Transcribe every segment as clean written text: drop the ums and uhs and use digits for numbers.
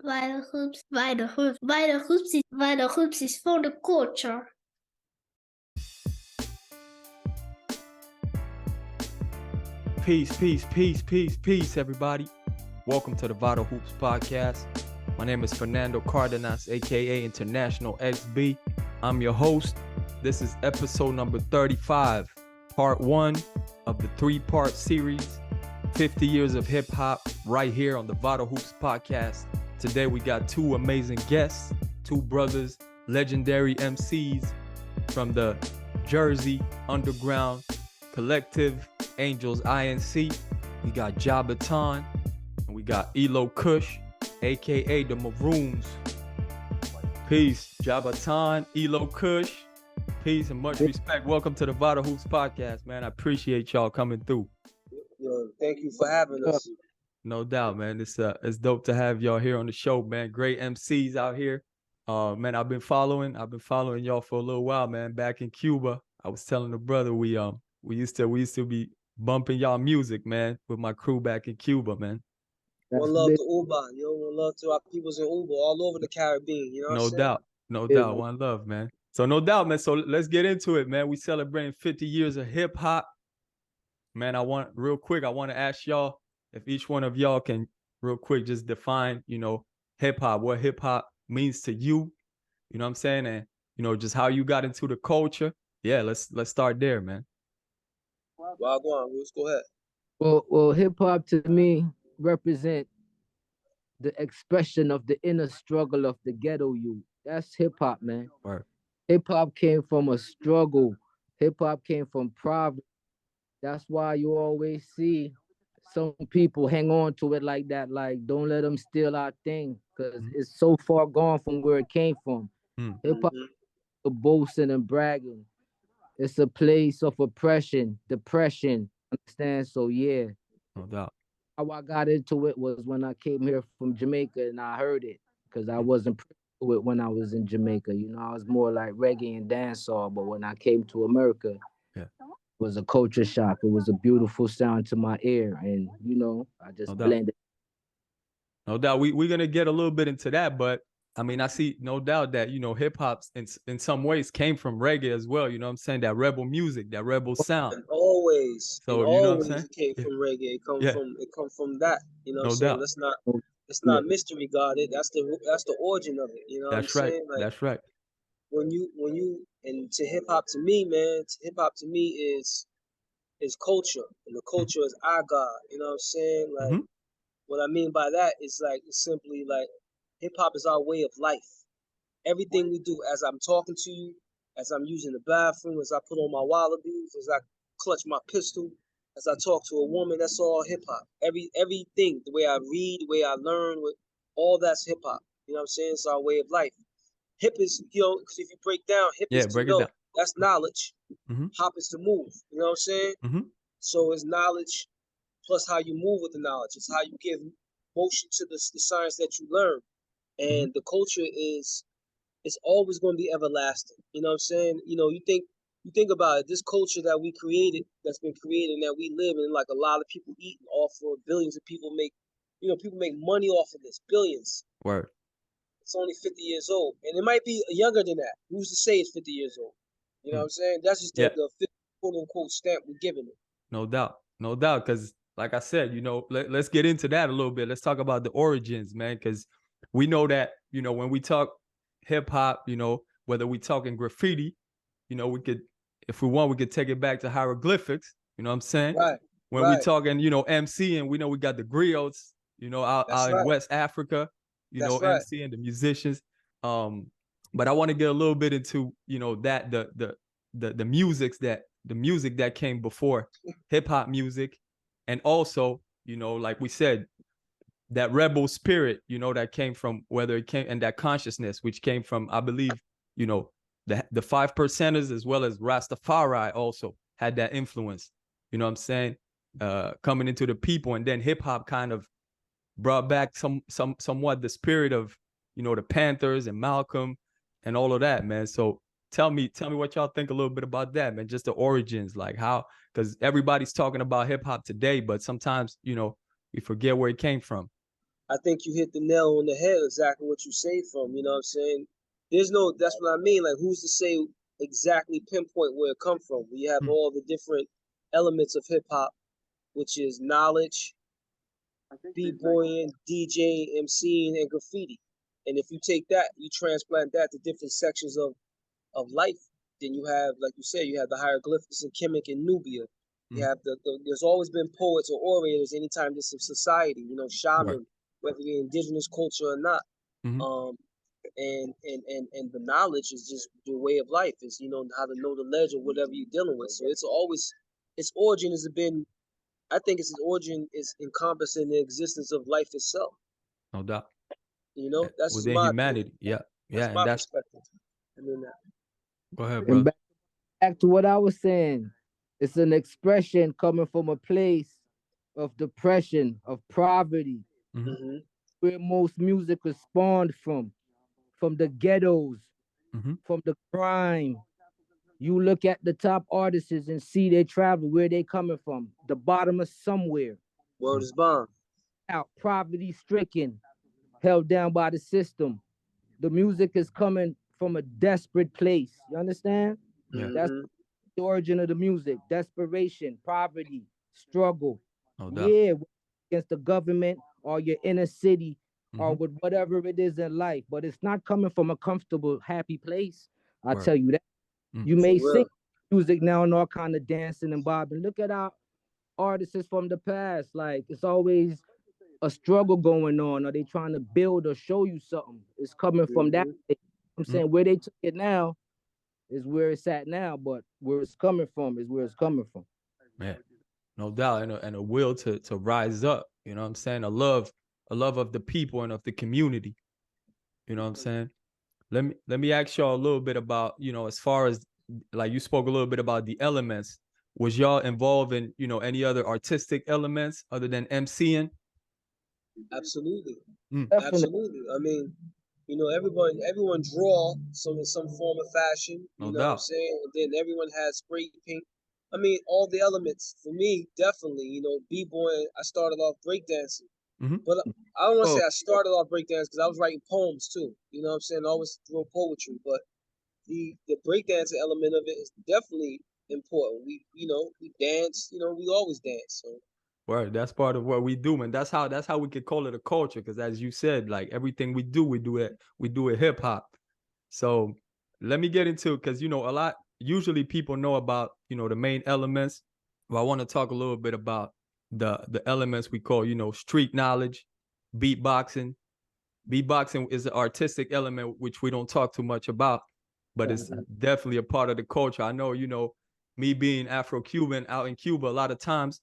VitalHoops is for the culture. Peace, everybody. Welcome to the Vital Hoops Podcast. My name is Fernando Cardenas, aka International XB. I'm your host. This is episode number 35, part 1 of the 3-part series, 50 years of hip hop, right here on the Vital Hoops Podcast. Today we got two amazing guests, two brothers, legendary MCs from the Jersey Underground Collective, Angels INC. We got Jahbaton and we got Eloh Kush, aka the MAROONZ. Peace, Jahbaton, Eloh Kush. Peace and much respect. Welcome to the Vital Hoops Podcast, man. I appreciate y'all coming through. Yo, thank you for having us. No doubt, man. It's dope to have y'all here on the show, man. Great MCs out here. Man, I've been following y'all for a little while, man. Back in Cuba, I was telling the brother we used to be bumping y'all music, man, with my crew back in Cuba, man. One love to Uber, yo. One love to our peoples in Uber all over the Caribbean. You know what I'm saying? No doubt. One love, man. So no doubt, man. So let's get into it, man. We celebrating 50 years of hip hop. Man, I want to ask y'all if each one of y'all can real quick just define, hip hop, what hip hop means to you. You know what I'm saying? And, just how you got into the culture. Yeah, let's start there, man. Well, go on, Bruce. Go ahead. Well, hip hop to me represent the expression of the inner struggle of the ghetto youth. That's hip hop, man. Right. Hip hop came from a struggle. Hip hop came from poverty. That's why you always see some people hang on to it like that. Like, don't let them steal our thing, because it's so far gone from where it came from. Hip hop is boasting and bragging. It's a place of oppression, depression. Understand? So yeah. No doubt. How I got into it was when I came here from Jamaica and I heard it, because I wasn't privy to it when I was in Jamaica. I was more like reggae and dancehall, but when I came to America, it was a culture shock. It was a beautiful sound to my ear, and I just blended. No doubt. We're gonna get a little bit into that, but I mean, I see no doubt that, hip hop in some ways came from reggae as well. You know what I'm saying? That rebel music, that rebel sound. And always. So, and you know always what I'm saying? It came from reggae. It come from that. You know what I'm doubt. saying? It's not mystery guarded. That's the origin of it. You know what I'm saying? Like, that's right. When you and to hip hop to me, man, hip hop to me is culture. And the culture is our God. You know what I'm saying? Like, what I mean by that is like, it's simply like, hip hop is our way of life. Everything we do, as I'm talking to you, as I'm using the bathroom, as I put on my wallabies, as I clutch my pistol, as I talk to a woman, that's all hip hop. Everything, the way I read, the way I learn, all that's hip hop. You know what I'm saying? It's our way of life. Hip is, because if you break down, hip is to know. That's knowledge. Hop is to move. You know what I'm saying? So it's knowledge plus how you move with the knowledge. It's how you give motion to the science that you learn. And the culture it's always going to be everlasting. You know what I'm saying? You think about it, this culture that we created, that's been created, and that we live in, like a lot of people eat off of, billions of people make, people make money off of this, billions. Word. It's only 50 years old. And it might be younger than that. Who's to say it's 50 years old? You know what I'm saying? That's just the quote unquote stamp we're giving it. No doubt. Because like I said, let's get into that a little bit. Let's talk about the origins, man, because we know that, when we talk hip hop, whether we talking graffiti, we could, if we want, we could take it back to hieroglyphics. You know what I'm saying? Right. When we talking, MC, and we know we got the griots, out in West Africa, MC and the musicians. But I want to get a little bit into, that the music that came before hip hop music, and also, like we said, that rebel spirit, that came from, whether it came, and that consciousness, which came from, I believe, the 5%ers, as well as Rastafari also had that influence, you know what I'm saying, coming into the people. And then hip hop kind of brought back somewhat the spirit of, the Panthers and Malcolm and all of that, man. So tell me what y'all think a little bit about that, man. Just the origins, like how, because everybody's talking about hip hop today, but sometimes, you forget where it came from. I think you hit the nail on the head, exactly what you say from, you know what I'm saying? That's what I mean. Like, who's to say exactly pinpoint where it come from? We have all the different elements of hip hop, which is knowledge, b-boying, DJing, MCing, and graffiti. And if you take that, you transplant that to different sections of life, then you have, like you said, you have the hieroglyphics in Kemet and Nubia. You have there's always been poets or orators anytime there's a society, you know, shaman, whether they're indigenous culture or not. And the knowledge is just the way of life. Is, you know, how to know the ledge or whatever you're dealing with. So it's always, its origin has been, I think its origin is encompassed in the existence of life itself. No doubt. You know, that's within my humanity. Yeah, that's and my that's. perspective. I mean that. Go ahead, And brother. back to what I was saying, it's an expression coming from a place of depression, of poverty, where most music was spawned from the ghettos, from the crime. You look at the top artists and see they travel, where they coming from, the bottom of somewhere. Word is bond. Out, poverty stricken, held down by the system. The music is coming from a desperate place. You understand? That's the origin of the music. Desperation, poverty, struggle. No doubt. Yeah, against the government or your inner city or with whatever it is in life. But it's not coming from a comfortable, happy place. I tell you that. You may sing music now and all kind of dancing and bobbing. Look at our artists from the past. Like, it's always a struggle going on, or they trying to build or show you something. It's coming from that. I'm saying where they took it now is where it's at now, but where it's coming from is where it's coming from. Man, no doubt, and a will to rise up. You know what I'm saying? A love of the people and of the community. You know what I'm saying? Let me ask y'all a little bit about, you know, as far as, like, you spoke a little bit about the elements. Was y'all involved in, you know, any other artistic elements other than MCing? Absolutely. Absolutely. I mean, you know, everyone draw in some form of fashion. You know what I'm saying? And then everyone has spray paint. I mean, all the elements. For me, definitely, you know, b-boy, I started off breakdancing. But I don't want to say I started off breakdance because I was writing poems too. You know what I'm saying? I always wrote poetry, but the breakdancing element of it is definitely important. We dance, you know, we always dance. So Word, that's part of what we do, man. That's how we could call it a culture, because as you said, like, everything we do it hip hop. So let me get into, because, you know, usually people know about, you know, the main elements, but I want to talk a little bit about the elements we call, you know, street knowledge, beatboxing. Beatboxing is an artistic element which we don't talk too much about, but it's definitely a part of the culture. I know, you know, me being Afro-Cuban out in Cuba, a lot of times,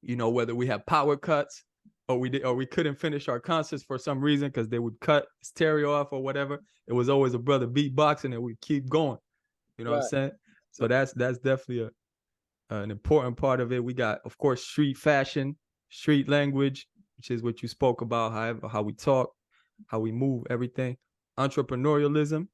you know, whether we have power cuts or we couldn't finish our concerts for some reason because they would cut stereo off or whatever, it was always a brother beatboxing and we'd keep going. You know what I'm saying? So that's definitely an important part of it. We got, of course, street fashion, street language, which is what you spoke about, how we talk, how we move, everything. Entrepreneurialism.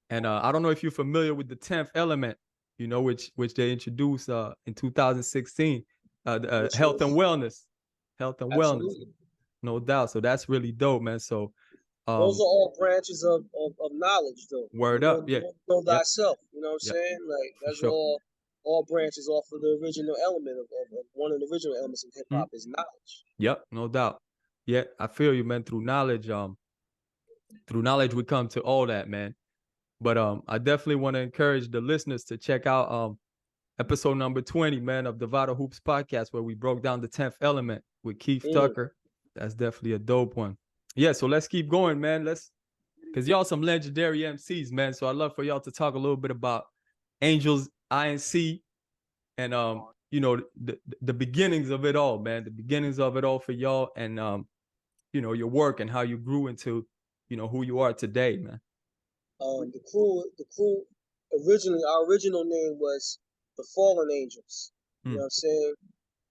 And I don't know if you're familiar with the 10th element, you know, which they introduced in 2016. Health and wellness. No doubt. So that's really dope, man. So those are all branches of knowledge, though. Word up, yeah. Know thyself. You know what I'm saying? Like, that's all branches off of the original element of one of the original elements of hip hop is knowledge. Yep, no doubt. Yeah, I feel you, man. Through knowledge we come to all that, man. But I definitely want to encourage the listeners to check out episode number 20, man, of the Vital Hoops podcast, where we broke down the 10th element with Keith Tucker. That's definitely a dope one. Yeah, so let's keep going, man. Because y'all some legendary MCs, man. So I'd love for y'all to talk a little bit about Angels INC and you know, the beginnings of it all, man. The beginnings of it all for y'all, and you know, your work and how you grew into, you know, who you are today, man. The crew originally, our original name was the Fallen Angels. You know what I'm saying?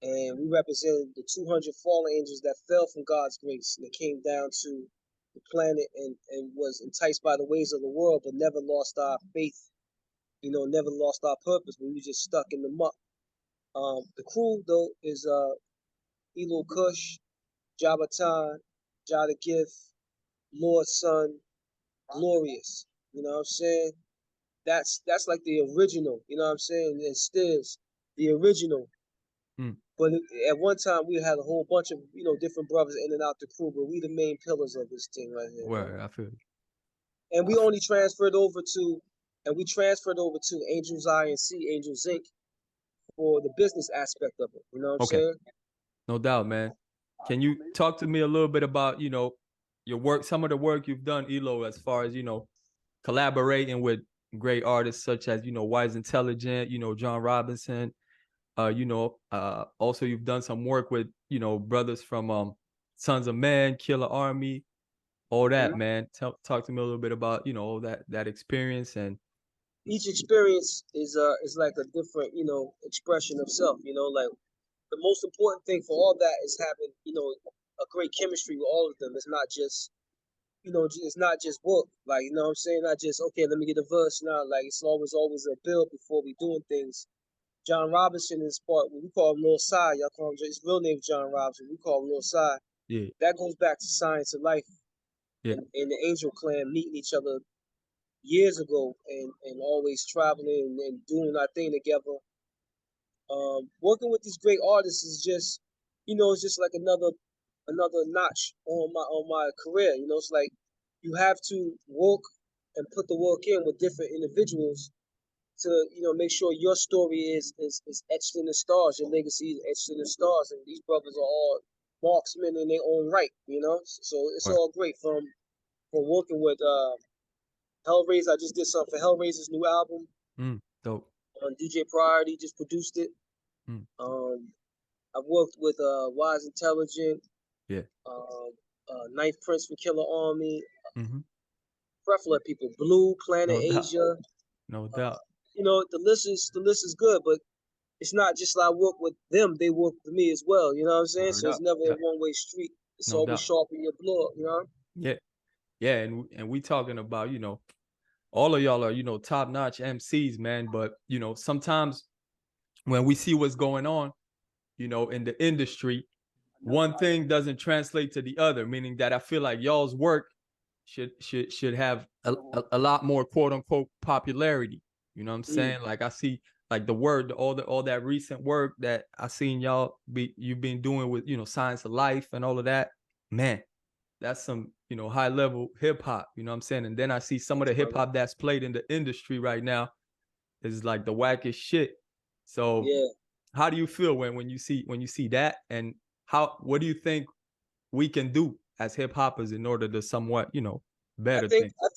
And we represented the 200 fallen angels that fell from God's grace and they came down to the planet and was enticed by the ways of the world, but never lost our faith, you know, never lost our purpose. We were just stuck in the muck. The crew, though, is Eloh Kush, Jahbaton, Jah the Gift, Lord Son, Glorious. You know what I'm saying? That's like the original. You know what I'm saying? And Stiz, the original. But at one time we had a whole bunch of different brothers in and out the crew, but we the main pillars of this thing right here. Where I feel you. And we only transferred over to, Angel's Eye and C, Angel's Inc. for the business aspect of it. You know what I'm saying? No doubt, man. Can you talk to me a little bit about, your work, some of the work you've done, Eloh, as far as, collaborating with great artists such as, Wise Intelligent, John Robinson. Also you've done some work with, brothers from Sons of Man, Killer Army, all that, man. Talk to me a little bit about, all that experience. And each experience is like a different, expression of self. Like the most important thing for all that is having, a great chemistry with all of them. It's not just, it's not just work. Like, you know what I'm saying? Not just, okay, let me get a verse now. Like, it's always a build before we doing things. John Robinson is part, we call him Lil Sai. Y'all call him, his real name is John Robinson. We call him Lil Sai. Yeah. That goes back to Science of Life. Yeah. And the Angel Clan meeting each other years ago and always traveling and doing our thing together. Working with these great artists is just, it's just like another notch on my career. It's like you have to work and put the work in with different individuals to, make sure your story is etched in the stars, your legacy is etched in the stars, and these brothers are all marksmen in their own right, So it's all great from working with Hellraiser. I just did something for Hellraiser's new album. Dope. DJ Priority just produced it. I've worked with Wise Intelligent. Yeah. Ninth Prince from Killer Army. Plethora of people. Blue, Planet Asia. No doubt. The list is good, but it's not just like I work with them, they work with me as well. You know what I'm saying? So it's never a one-way street. It's always sharpen your blood, Yeah. Yeah, and we talking about, all of y'all are, top-notch MCs, man. But, sometimes when we see what's going on, in the industry, one thing doesn't translate to the other, meaning that I feel like y'all's work should have a lot more quote unquote popularity. You know what I'm saying? Like I see like all that recent work that I seen you've been doing with, Science of Life and all of that. Man, that's some, high level hip hop, you know what I'm saying? And then I see some of the hip hop that's played in the industry right now is like the wackest shit. So how do you feel when you see that, and what do you think we can do as hip hoppers in order to somewhat, better things? I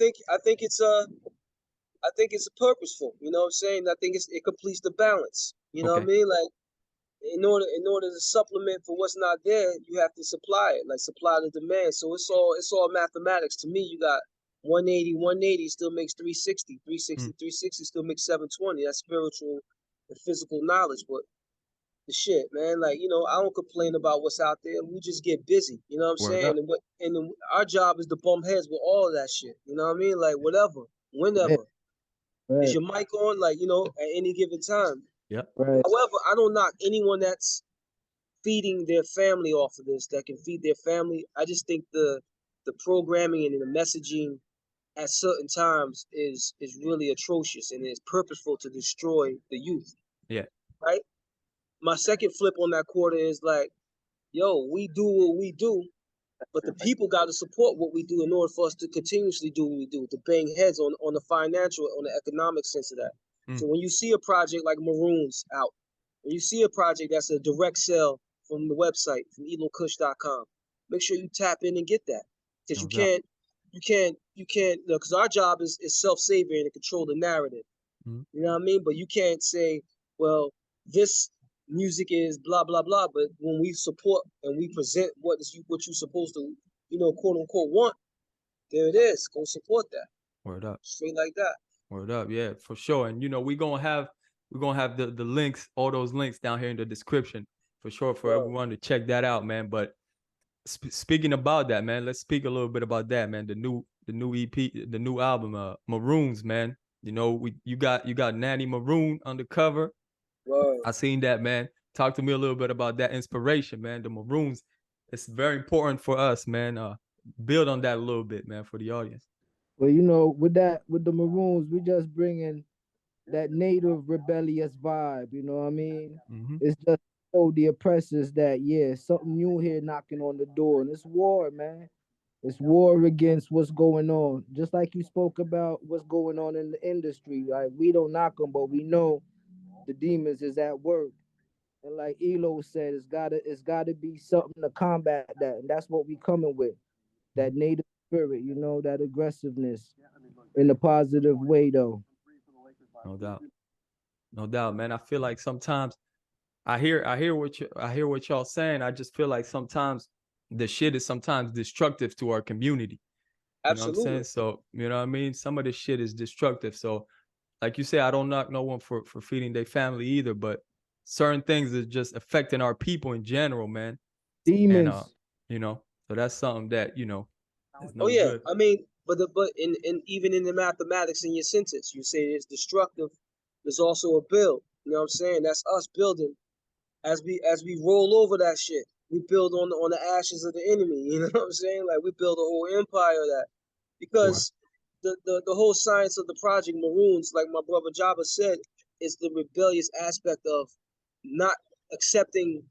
think it's purposeful. You know what I'm saying? I think it completes the balance. You know what I mean? Like in order to supplement for what's not there, you have to supply it, like supply the demand. So it's all mathematics. To me, you got 180 still makes 360, 360 still makes 720. That's spiritual and physical knowledge. But the shit, man, like, I don't complain about what's out there. We just get busy. You know what I'm saying? And our job is to bump heads with all of that shit. You know what I mean? Like whatever, whenever. Right. Is your mic on? Like, at any given time. Yep. Right. However, I don't knock anyone that's feeding their family off of this, that can feed their family. I just think the programming and the messaging at certain times is really atrocious, and it's purposeful to destroy the youth. Yeah. Right? My second flip on that quarter is like, yo, we do what we do, but the people got to support what we do in order for us to continuously do what we do, to bang heads on the financial, on the economic sense of that. So when you see a project like MAROONZ out, when you see a project that's a direct sale from the website, from elohkush.com, make sure you tap in and get that. Because you can't, because our job is self-saving and to control the narrative. You know what I mean? But you can't say, well, this music is blah, blah, blah. But when we support and we present what you're supposed to, quote unquote want, there it is. Go support that. Word up. Straight like that. Word up, yeah, for sure. And we're gonna have the links, all those links down here in the description for sure for everyone to check that out, man. But speaking about that, man, let's speak a little bit about that, man. The new EP, the new album, MAROONZ, man. You got Nanny Maroon on the cover. I seen that, man. Talk to me a little bit about that inspiration, man. The MAROONZ it's very important for us, man. Build on that a little bit, man, for the audience. Well, with the Maroons, we just bringing that native rebellious vibe. You know what I mean? Mm-hmm. It's just the oppressors that something new here knocking on the door, and it's war, man. It's war against what's going on. Just like you spoke about what's going on in the industry. Like we don't knock them, but we know the demons is at work. And like Eloh said, it's gotta be something to combat that, and that's what we coming with. That native spirit, that aggressiveness in a positive way, though. No doubt. No doubt, man. I feel like sometimes I hear what y'all saying. I just feel like sometimes the shit is sometimes destructive to our community. You know what I'm Absolutely. saying? So, you know what I mean? Some of this shit is destructive. So, like you say, I don't knock no one for feeding their family either, but certain things is just affecting our people in general, man. And Demons. so that's something that, is Oh no yeah, good. I mean, but in even in the mathematics in your sentence, you say it's destructive. There's also a build. You know what I'm saying? That's us building as we roll over that shit. We build on the ashes of the enemy. You know what I'm saying? Like we build a whole empire of that Right. because the whole science of the project Maroons, like my brother Jabba said, is the rebellious aspect of not accepting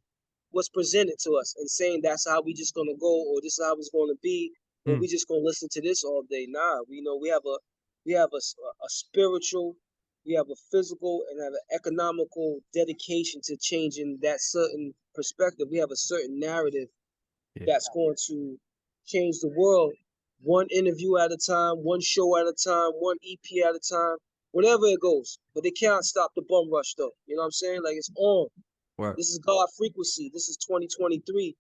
what's presented to us and saying that's how we just gonna go or this is how it's gonna be or we just gonna listen to this all day. Nah, we have a spiritual, we have a physical, and have an economical dedication to changing that certain perspective. We have a certain narrative that's going to change the world, one interview at a time, one show at a time, one EP at a time, whatever it goes. But they can't stop the bum rush though. You know what I'm saying? Like it's on. Right. This is God frequency. This is 2023.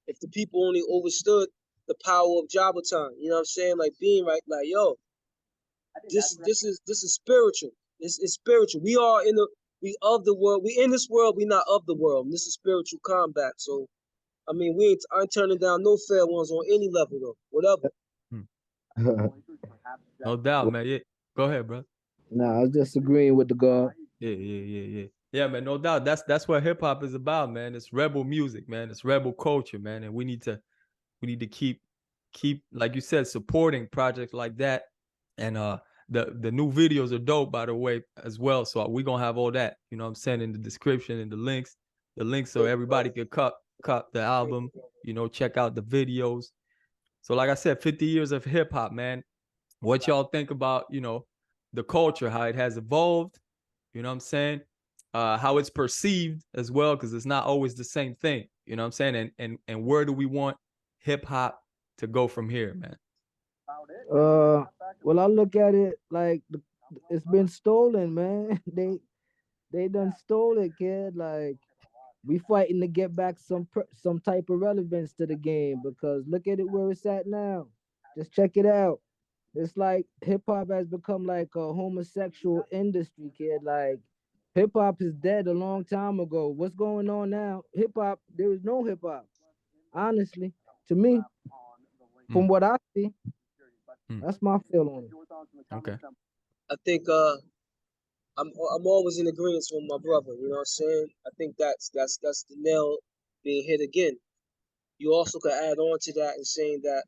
If the people only understood the power of Jahbaton, you know what I'm saying? Like being right, like yo, this is spiritual. This is spiritual. We of the world. We in this world. We not of the world. And this is spiritual combat. So I mean, I ain't turning down no fair ones on any level though. Whatever. No doubt, man. Yeah. Go ahead, bro. Nah, I was just agreeing with the God. Yeah, man. No doubt. That's what hip hop is about, man. It's rebel music, man. It's rebel culture, man. And we need to keep like you said, supporting projects like that. And the new videos are dope, by the way, as well. So we're gonna have all that, you know what I'm saying, in the description and the links so everybody can cut the album, check out the videos. So like I said, 50 years of hip hop, man. What y'all think about, the culture, how it has evolved, you know what I'm saying? How it's perceived as well, because it's not always the same thing, you know what I'm saying? And where do we want hip hop to go from here, man? Well, I look at it like it's been stolen, man. They done stole it, kid. Like we fighting to get back some type of relevance to the game because look at it where it's at now. Just check it out. It's like hip hop has become like a homosexual industry, kid. Like hip hop is dead a long time ago. What's going on now? Hip hop, there is no hip hop. Honestly, to me, from what I see, that's my feel on it. Okay. I think I'm always in agreement with my brother. You know what I'm saying? I think that's the nail being hit again. You also could add on to that and saying that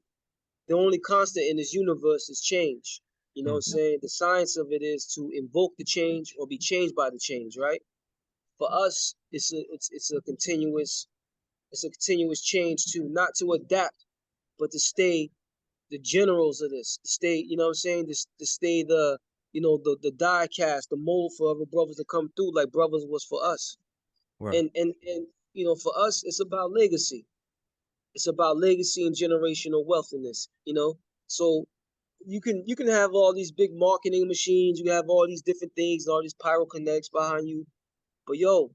the only constant in this universe is change. You know what I'm saying? The science of it is to invoke the change or be changed by the change, right? For us, it's a continuous change to not to adapt, but to stay the generals of this, to stay, you know what I'm saying, to stay the die cast, the mold for other brothers to come through like brothers was for us. Right. And for us, it's about legacy. It's about legacy and generational wealthiness, So you can have all these big marketing machines, you have all these different things, all these pyroconnects behind you. But yo,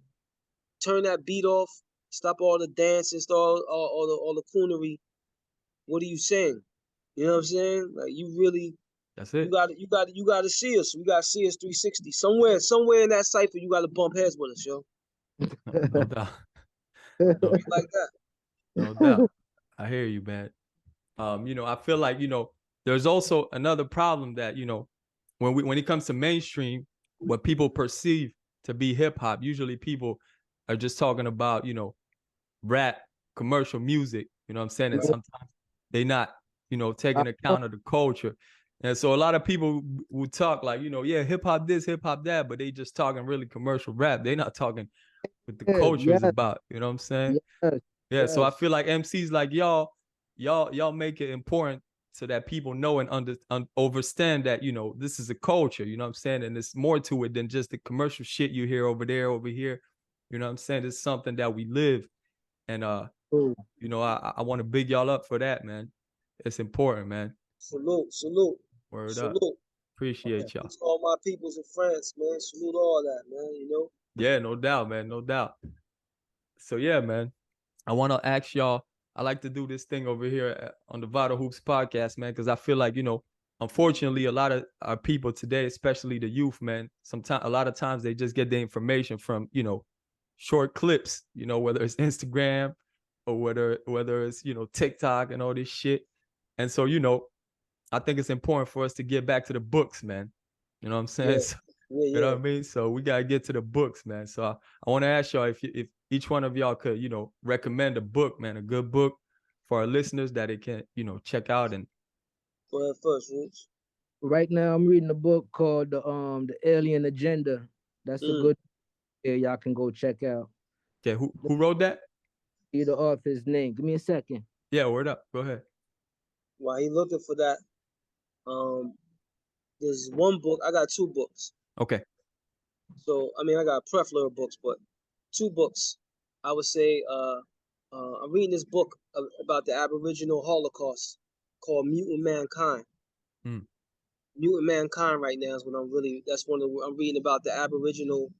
turn that beat off, stop all the dancing, stop all the coonery. What are you saying? You know what I'm saying? Like you really That's it. You gotta see us. We gotta see us 360. Somewhere in that cipher, you gotta bump heads with us, yo. No doubt. Like that. No doubt. I hear you, man. I feel like, there's also another problem that, when it comes to mainstream, what people perceive to be hip hop, usually people are just talking about, rap, commercial music, You know what I'm saying? And sometimes they not, you know, taking account of the culture. And so a lot of people would talk like, you know, yeah, hip hop this, hip hop that, but they just talking really commercial rap. They not talking what the culture is about. You know what I'm saying? Yeah. So I feel like MCs like y'all make it important so that people know and understand that, you know, this is a culture, you know what I'm saying? And there's more to it than just the commercial shit you hear over there, over here. You know what I'm saying? It's something that we live. And you know, I want to big y'all up for that, man. It's important, man. Salute. Word up. Appreciate y'all. It's all my peoples in France, man. Salute all that, man, you know? Yeah, no doubt, man. No doubt. So yeah, man. I want to ask y'all, I like to do this thing over here on the Vital Hoops podcast, man, because I feel like, you know, unfortunately, a lot of our people today, especially the youth, man, a lot of times they just get the information from, you know, short clips, you know, whether it's Instagram or whether it's, you know, TikTok and all this shit. And so, you know, I think it's important for us to get back to the books, man. You know what I'm saying? Yeah. So, you know what I mean? So we got to get to the books, man. So I want to ask y'all if each one of y'all could, you know, recommend a book, man, a good book for our listeners that they can, you know, check out. And go ahead first, Roots. Right now I'm reading a book called the Alien Agenda. That's a good y'all can go check out. Okay, who wrote that? The author's name. Give me a second. Yeah, word up. Go ahead. While he looking for that, there's one book. I got two books. Okay. So I mean, I got a plethora of books, but two books. I would say I'm reading this book about the Aboriginal Holocaust called Mutant Mankind. Mutant Mankind right now is what I'm reading about the Aboriginal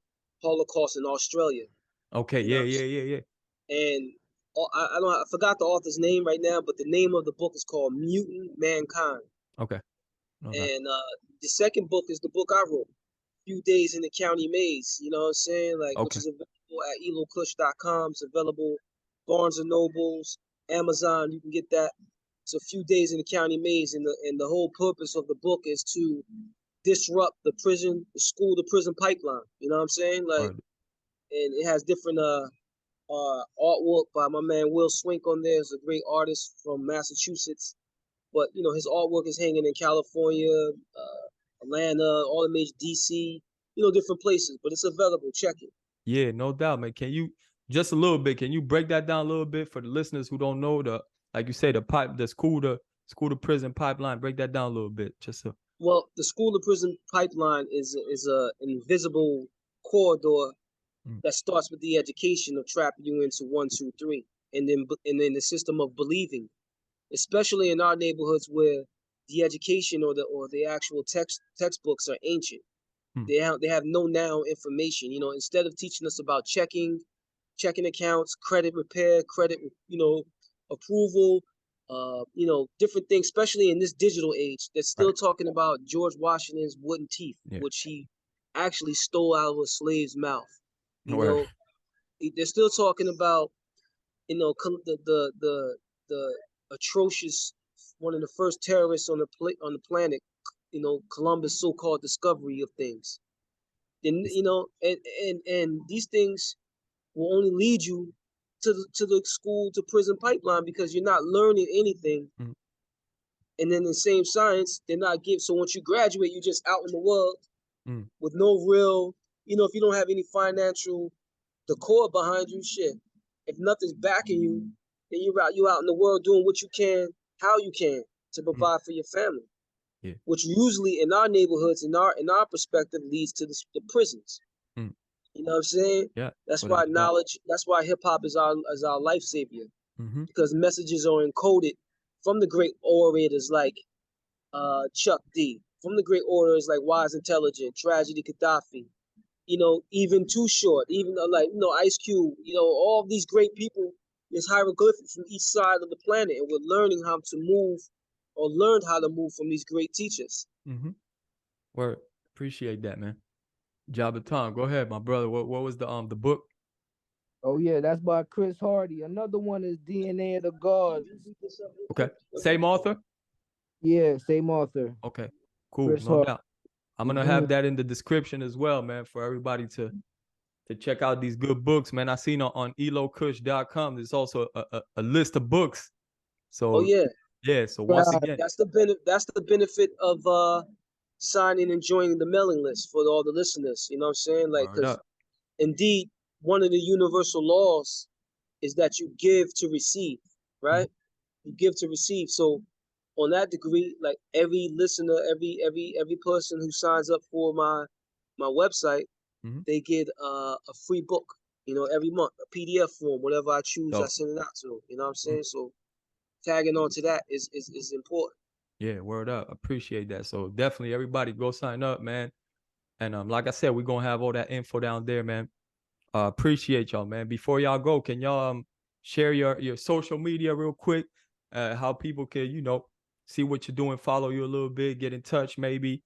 Holocaust in Australia. Okay, yeah. And I forgot the author's name right now, but the name of the book is called Mutant Mankind. Okay. And the second book is the book I wrote, Few Days in the County Maze. You know what I'm saying? Like, which is available at elohkush.com. It's available Barnes and Nobles, Amazon. You can get that. It's a Few Days in the County Maze, and the whole purpose of the book is to disrupt the school to prison pipeline. You know what I'm saying? Like, and it has different artwork by my man Will Swink on there. He's a great artist from Massachusetts, but you know his artwork is hanging in California, Atlanta, all the major DC, you know, different places. But it's available. Check it. Yeah, no doubt, man. Can you just a little bit? Can you break that down a little bit for the listeners who don't know like you say, the school to prison pipeline? Break that down a little bit, just so. Well, the school to prison pipeline is an invisible corridor that starts with the education of trapping you into 1, 2, 3, and then the system of believing, especially in our neighborhoods where the education or the actual textbooks are ancient. They have no now information. You know, instead of teaching us about checking accounts, credit repair, credit, you know, approval, you know, different things, especially in this digital age, they're still talking about George Washington's wooden teeth, which he actually stole out of a slave's mouth. You know, they're still talking about, you know, the atrocious, one of the first terrorists on the planet, you know, Columbus' so-called discovery of things. And you know, and these things will only lead you to the school to prison pipeline because you're not learning anything. And then the same science, they're not giving. So once you graduate, you're just out in the world with no real, you know, if you don't have any financial decor behind you, shit. If nothing's backing you, then you're out in the world doing what you can, how you can to provide for your family. Yeah. Which usually in our neighborhoods, in our perspective, leads to the prisons. You know what I'm saying? Yeah. That's why knowledge. That's why hip hop is our life savior, because messages are encoded from the great orators like Chuck D, from the great orators like Wise Intelligent, Tragedy Gaddafi. You know, even Too Short, even like, you know, Ice Cube. You know, all of these great people. There's hieroglyphics from each side of the planet, and we're learning how to move, or learned how to move from these great teachers. Word. Appreciate that, man. Jahbaton, go ahead, my brother. What was the book? Oh yeah, that's by Chris Hardy. Another one is DNA of the Gods. Okay. Same author? Yeah, same author. Okay. Cool. Chris No doubt. I'm gonna have that in the description as well, man, for everybody to check out these good books, man. I seen on elohkush.com there's also a list of books So so once again, that's the benefit of signing and joining the mailing list for all the listeners. You know what I'm saying? Like, because indeed, one of the universal laws is that you give to receive, right? You give to receive. So on that degree, like every listener, every person who signs up for my website, they get a free book, you know, every month, a PDF form, whatever I choose, I send it out to them. You know what I'm saying? So tagging on to that is important. Yeah, word up. Appreciate that. So definitely everybody go sign up, man. And like I said, we're gonna have all that info down there, man. Appreciate y'all, man. Before y'all go, can y'all share your social media real quick? How people can, you know, see what you're doing, follow you a little bit, get in touch maybe.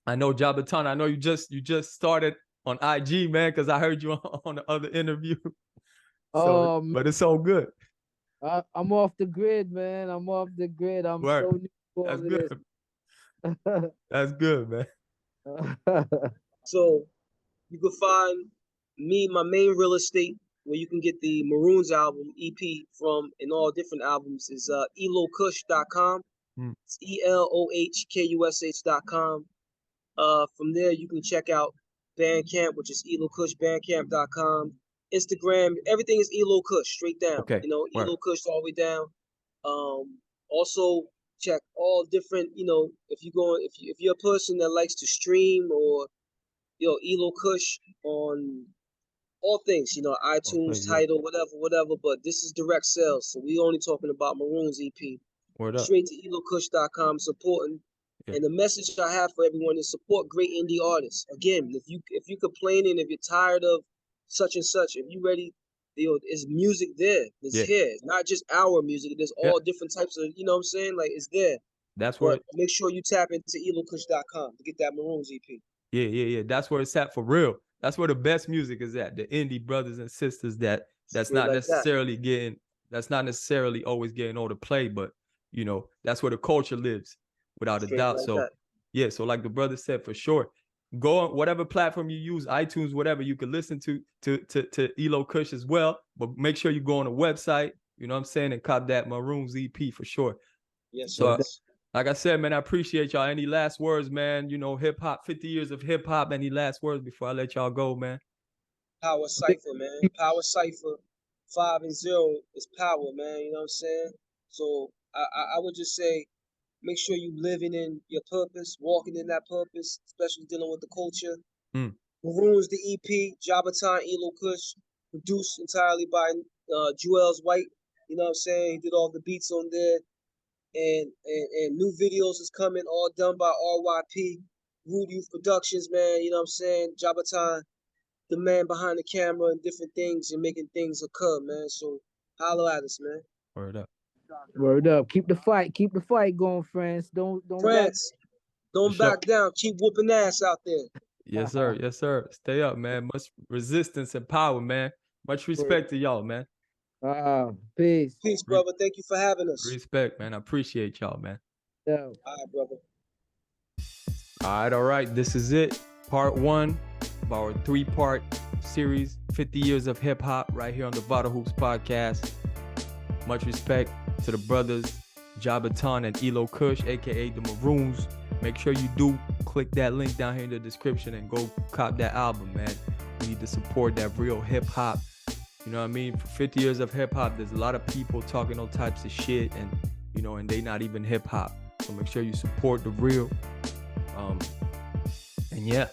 I know Jahbaton, I know you just started on IG, man, because I heard you on the other interview. So, but it's all good. I'm off the grid, man. I'm off the grid. I'm so new to all of this. That's good, man. So you can find me, my main real estate, where you can get the MAROONZ album EP from, and all different albums, is elohkush.com. It's elohkush.com. From there you can check out Bandcamp, which is elohkushbandcamp.com. Instagram, everything is Eloh Kush, straight down. Okay. You know, Eloh Kush all the way down. Also check all different, you know, if you're a person that likes to stream, or Eloh Kush on all things, you know, iTunes, Tidal, whatever, but this is direct sales, so we only talking about MAROONZ EP. Straight to elohkush.com, supporting. And the message I have for everyone is support great indie artists. Again, if you complaining, if you're tired of such and such, if you ready, you know, there's music there. It's here. It's not just our music. There's all different types of, you know what I'm saying? Like, it's there. That's where make sure you tap into elohkush.com to get that MAROONZ EP. Yeah. That's where it's at for real. That's where the best music is at. The indie brothers and sisters that's not necessarily always getting all the play, but you know, that's where the culture lives, without a doubt. So so like the brother said, for sure, go on whatever platform you use, iTunes, whatever, you can listen to Eloh Kush as well. But make sure you go on the website, you know what I'm saying, and cop that MAROONZ EP for sure. Yes, so like I said, man, I appreciate y'all. Any last words, man? You know, hip hop, 50 years of hip hop. Any last words before I let y'all go, man? Power Cypher, man. Power Cypher. 5 and 0 is power, man. You know what I'm saying? So I would just say, make sure you living in your purpose, walking in that purpose, especially dealing with the culture. MAROONZ, the EP, Jahbaton, Eloh Kush, produced entirely by Juelz White. You know what I'm saying? He did all the beats on there. And new videos is coming, all done by RYP, Rude Youth Productions, man. You know what I'm saying? Jahbaton, the man behind the camera and different things and making things occur, man. So holler at us, man. Word up. Word up. Keep the fight going, friends. Don't back down. Keep whooping ass out there. Yes, sir. Yes, sir. Stay up, man. Much resistance and power, man. Much respect to y'all, man. Peace. Peace, brother. Thank you for having us. Respect, man. I appreciate y'all, man. Yeah. All right, brother. All right. This is it. Part 1 of our 3-part series, 50 years of hip hop, right here on the Vital Hoops Podcast. Much respect to the brothers Jahbaton and Eloh Kush, aka the MAROONZ. Make sure you do click that link down here in the description and go cop that album, man. We need to support that real hip hop. You know what I mean? For 50 years of hip hop, there's a lot of people talking all types of shit, and you know, and they not even hip hop. So make sure you support the real. And yeah,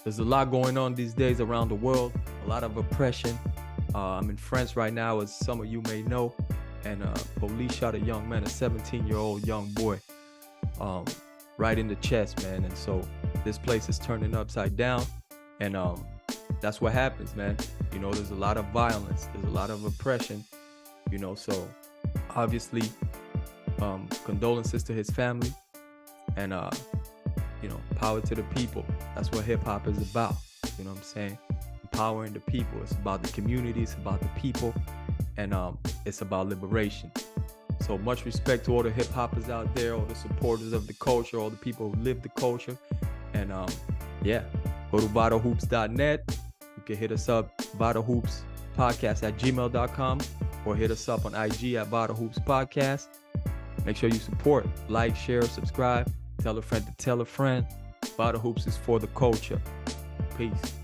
there's a lot going on these days around the world. A lot of oppression. I'm in France right now, as some of you may know, and police shot a young man, a 17-year-old young boy, right in the chest, man. And so this place is turning upside down, and that's what happens, man. You know, there's a lot of violence, there's a lot of oppression, you know, so obviously condolences to his family, and you know, power to the people. That's what hip hop is about, you know what I'm saying? Empowering the people. It's about the community, it's about the people, and it's about liberation. So much respect to all the hip hoppers out there, all the supporters of the culture, all the people who live the culture. And yeah, go to VitalHoops.net. You can hit us up, VitalHoopsPodcast@gmail.com, or hit us up on IG at VitalHoopsPodcast. Make sure you support, like, share, subscribe, tell a friend to tell a friend. Vital Hoops is for the culture. Peace.